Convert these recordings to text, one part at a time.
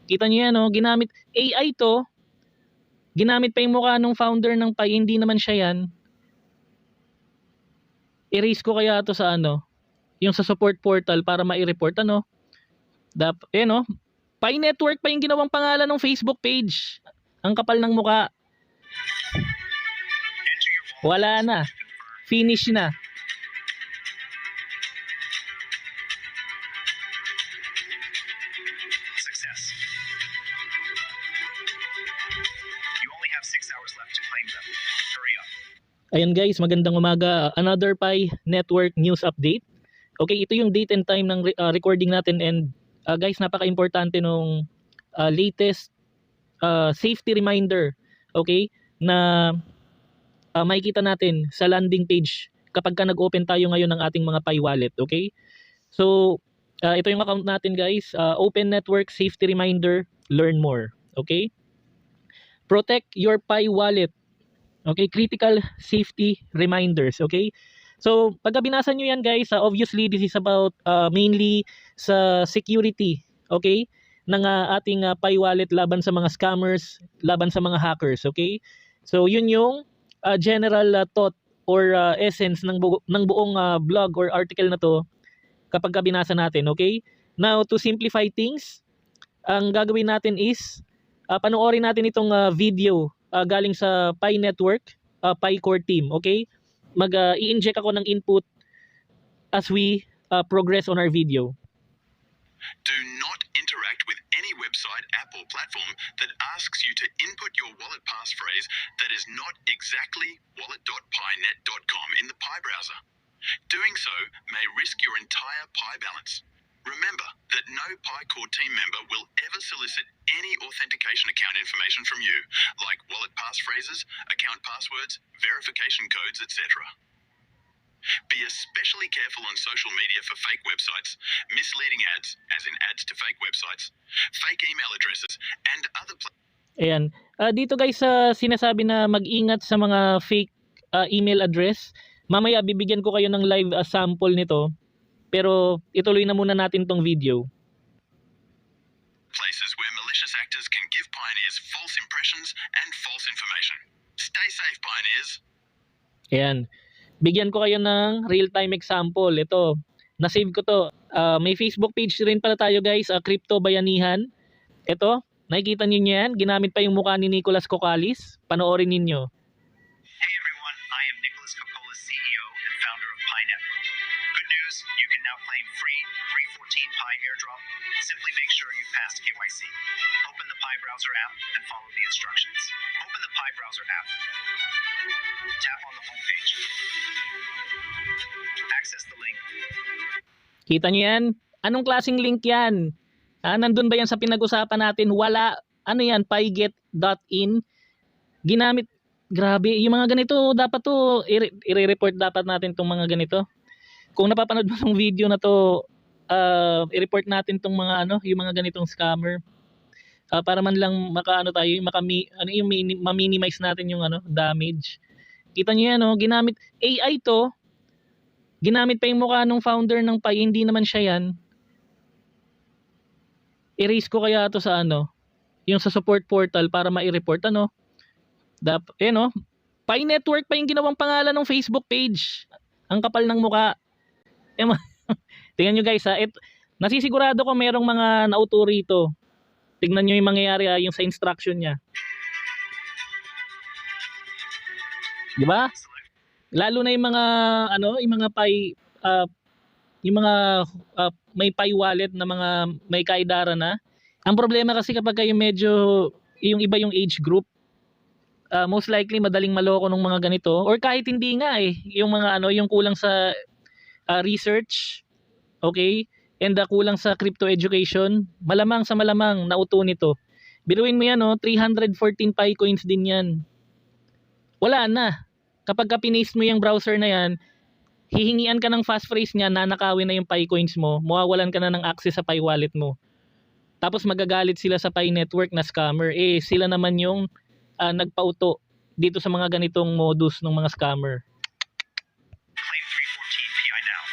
Kita nyo yan, oh, ginamit AI to. Ginamit pa yung mukha ng founder ng Pi, hindi naman siya yan. Erase ko kaya to sa ano, yung sa support portal para ma-report ano. No? Pi Network pa yung ginawang pangalan ng Facebook page. Ang kapal ng mukha. Wala na. Finish na. Success. You only have 6 hours left to claim them. Hurry up. Ayan guys, magandang umaga. Another Pi Network news update. Okay, ito yung date and time ng recording natin, and guys, napaka-importante nung latest safety reminder, okay, na makikita natin sa landing page kapag ka nag-open tayo ngayon ng ating mga Pi wallet, okay? So, ito yung account natin guys, Open Network Safety Reminder, learn more, okay? Protect your Pi wallet, okay? Critical safety reminders, okay? So, pagka binasa nyo yan guys, obviously this is about mainly sa security, okay? Ng ating Pi wallet laban sa mga scammers, laban sa mga hackers, okay? So, yun yung general thought or essence ng buong blog or article na to kapag binasa natin, okay? Now, to simplify things, ang gagawin natin is panoorin natin itong video galing sa Pi Network, Pi Core team, okay? I-inject ako ng input as we progress on our video. Do not interact with any website, app, or platform that asks you to input your wallet passphrase that is not exactly wallet.pinet.com in the Pi browser. Doing so may risk your entire Pi balance. Remember that no Pi Core team member will ever solicit any authentication account information from you, like wallet passphrases, account passwords, verification codes, etc. Be especially careful on social media for fake websites, misleading ads, as in ads to fake websites, fake email addresses, and other Ayan. Dito guys, sinasabi na mag-ingat sa mga fake email address. Mamaya bibigyan ko kayo ng live sample nito. Pero ituloy na muna natin tong video. Places where malicious actors can give pioneers false impressions and false information. Stay safe, pioneers. Ayan. Bigyan ko kayo ng real-time example. Ito, na-save ko to. May Facebook page rin pala tayo guys, Crypto Bayanihan. Ito, nakikita niyo yan. Ginamit pa yung mukha ni Nicolas Cocalis. Panoorin niyo. Hey everyone, I am Nicolas Cocalis, CEO and founder of Pi Network. Good news, you can now claim free 314 Pi airdrop. Simply make sure you passed KYC. Open the Pi browser app and follow the instructions. Open the Pi browser app. Tap on the home page. Access the link. Kita niyo yan? Anong klaseng link yan? Nandun ba yan sa pinag-usapan natin? Wala. Ano yan? Piget.in. Ginamit. Grabe. Yung mga ganito, dapat to, i-report dapat natin itong mga ganito. Kung napapanood mo itong video na to, i-report natin itong mga yung mga ganitong scammer. Para man lang tayo, ma-minimize natin yung damage. Kita niyo yan, ginamit AI to. Ginamit pa yung mukha ng founder ng Pi, hindi naman siya yan. Erase ko kaya to sa yung sa support portal para ma-report Pi Network pa yung ginawang pangalan ng Facebook page. Ang kapal ng mukha. Tingnan nyo guys nasisigurado ko merong mga nauto rito. Tingnan nyo yung mangyayari yung sa instruction niya. Diba? Lalo na yung mga yung mga Pi yung mga may Pi wallet na mga may kaidara na. Ang problema kasi kapag yung medyo yung iba yung age group, most likely madaling maloko ng mga ganito, or kahit hindi nga yung mga yung kulang sa research, okay, and kulang sa crypto education, malamang nauto nito. Biruin mo yan 314 Pi coins din yan. Wala na. Kapag pinaste mo yung browser na yan, hihingian ka ng passphrase niya, nanakawin na yung Pi coins mo, mawawalan ka na ng access sa Pi wallet mo. Tapos magagalit sila sa Pi Network na scammer. Sila naman yung nagpauto dito sa mga ganitong modus ng mga scammer. Claim 314 PI now.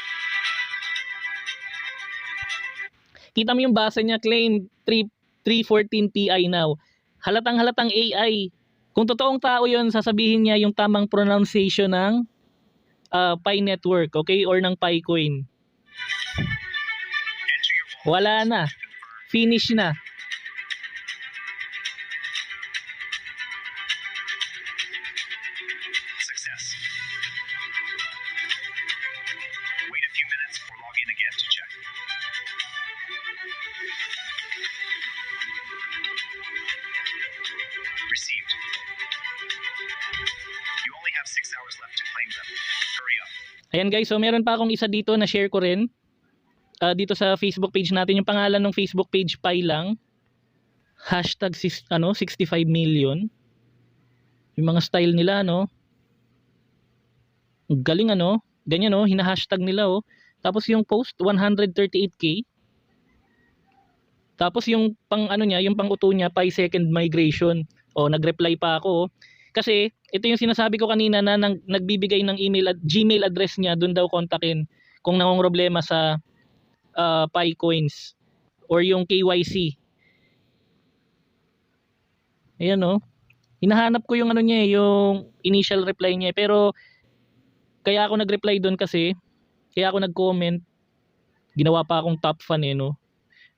Kita mo yung basa niya, claim 3:14 Pi now. Halatang-halatang AI. Kung totoong tao 'yon, sasabihin niya yung tamang pronunciation ng Pi network, okay? Or ng Pi coin. Wala na. Finish na. Success. Wait a few minutes or log in again to check. Received. You only have 6 hours left to claim them. Hurry up. Ayan guys, so meron pa akong isa dito na share ko rin. Dito sa Facebook page natin, yung pangalan ng Facebook page Pi lang. Hashtag 65 million. Yung mga style nila, no? Galing, ano? Ganyan, no? Hina-hashtag nila, oh. Tapos yung post 138k. Tapos yung pang ano niya, yung pang-uto niya, Pi second migration. Oh, nag-reply pa ako, oh. Kasi ito yung sinasabi ko kanina na nagbibigay ng email at Gmail address niya, doon daw kontakin kung nangongroblema sa Pi coins or yung KYC. Ayan, oh. Hinahanap ko yung ano niya, yung initial reply niya, pero kaya ako nag-reply doon kasi kaya ako nag-comment, ginawa pa akong top fan, no.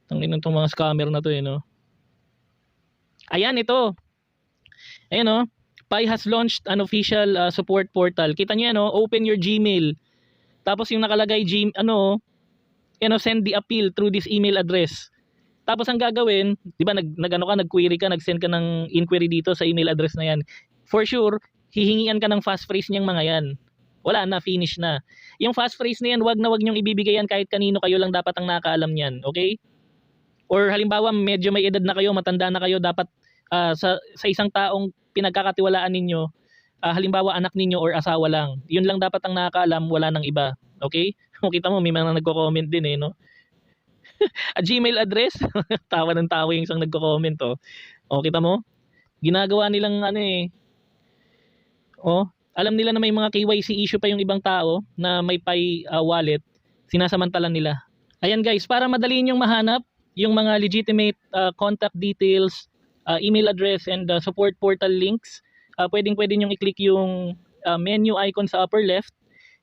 Tangin ng mga scammer na to, no. Ayan, ito. Ayan, no. Pi has launched an official support portal. Kita niyo, no, open your Gmail. Tapos yung nakalagay send the appeal through this email address. Tapos ang gagawin, 'di ba, nag-query ka, nag-send ka ng inquiry dito sa email address na 'yan. For sure, hihingian ka ng fast phrase niyang mga 'yan. Wala na, finish na. Yung fast phrase na 'yan, wag niyong ibibigay yan kahit kanino, kayo lang dapat ang nakakaalam niyan, okay? Or halimbawa, medyo may edad na kayo, matanda na kayo, dapat sa isang taong pinagkakatiwalaan ninyo, halimbawa anak ninyo or asawa lang. Yun lang dapat ang nakakaalam, wala nang iba. Okay? Kita mo, may mga nagko-comment din, no? Gmail address, tawa ng tawa yung isang nagko-comment, oh. O, kita mo? Ginagawa nilang alam nila na may mga KYC issue pa yung ibang tao na may Pi wallet, sinasamantala nila. Ayan guys, para madali ninyong mahanap yung mga legitimate contact details, email address, and support portal links, pwede nyong i-click yung menu icon sa upper left.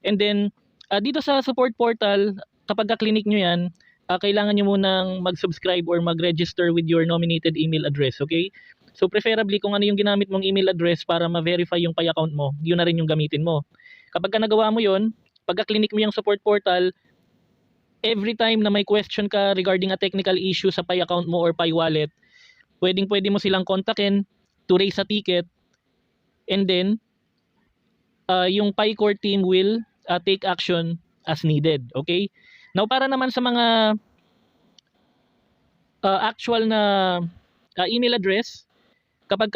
And then, dito sa support portal, kapag ka-click nyo yan, kailangan nyo munang mag-subscribe or mag-register with your nominated email address, okay? So preferably, kung ano yung ginamit mong email address para ma-verify yung Pi account mo, yun na rin yung gamitin mo. Kapag ka nagawa mo yun, pag ka-click mo yung support portal, every time na may question ka regarding a technical issue sa Pi account mo or Pi wallet, pwede mo silang kontakin to raise a ticket, and then yung Pi core team will take action as needed, okay? Now, para naman sa mga actual na email address, kapag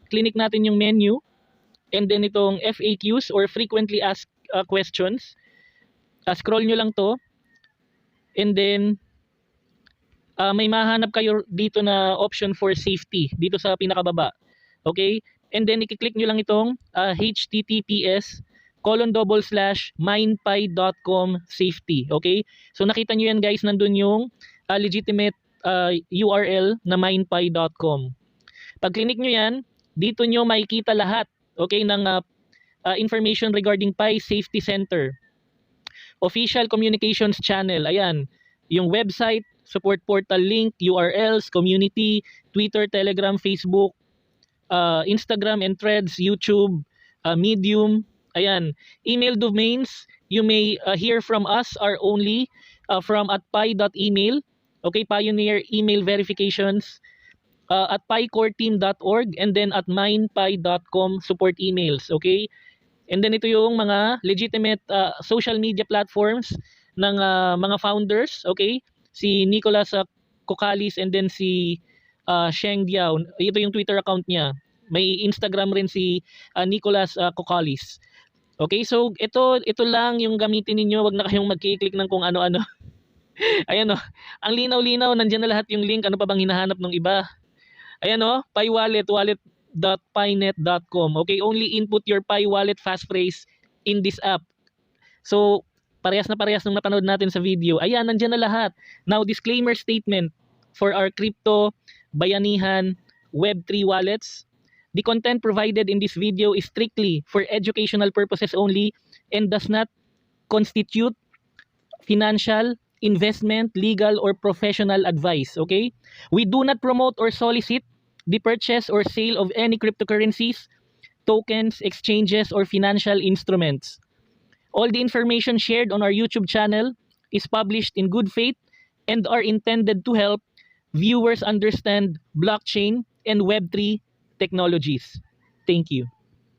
clinic natin yung menu and then itong FAQs or frequently asked questions, scroll nyo lang to, and then may mahanap kayo dito na option for safety dito sa pinakababa, okay? And then i-click nyo lang itong https://minepi.com safety, okay? So nakita nyo yan guys, nandun yung legitimate URL na minepi.com. Pag click nyo yan, dito nyo makikita lahat, okay, ng information regarding Pi Safety Center. Official communications channel, ayan, yung website, support portal link, URLs, community, Twitter, Telegram, Facebook, Instagram and Threads, YouTube, Medium, ayan. Email domains, you may hear from us are only from @pi.email, okay, Pioneer email verifications, at picoreteam.org, and then at minepi.com support emails, okay? And then ito yung mga legitimate social media platforms ng mga founders, okay? Si Nicolas Kokalis and then si Sheng Diao. Ito yung Twitter account niya. May Instagram rin si Nicolas Kokalis. Okay, so ito lang yung gamitin niyo, wag na kayong magki-click ng kung ano-ano. Ayan, ang linaw-linaw, nandiyan na lahat yung link. Ano pa bang hinahanap ng iba? Ayan, Pi wallet, wallet.pinet.com. Okay, only input your Pi wallet passphrase in this app. So parehas na parehas nung napanood natin sa video. Ayan, nandiyan na lahat. Now, disclaimer statement for our crypto bayanihan, Web3 wallets. The content provided in this video is strictly for educational purposes only and does not constitute financial, investment, legal, or professional advice. Okay? We do not promote or solicit the purchase or sale of any cryptocurrencies, tokens, exchanges, or financial instruments. All the information shared on our YouTube channel is published in good faith and are intended to help viewers understand blockchain and Web3 technologies. Thank you.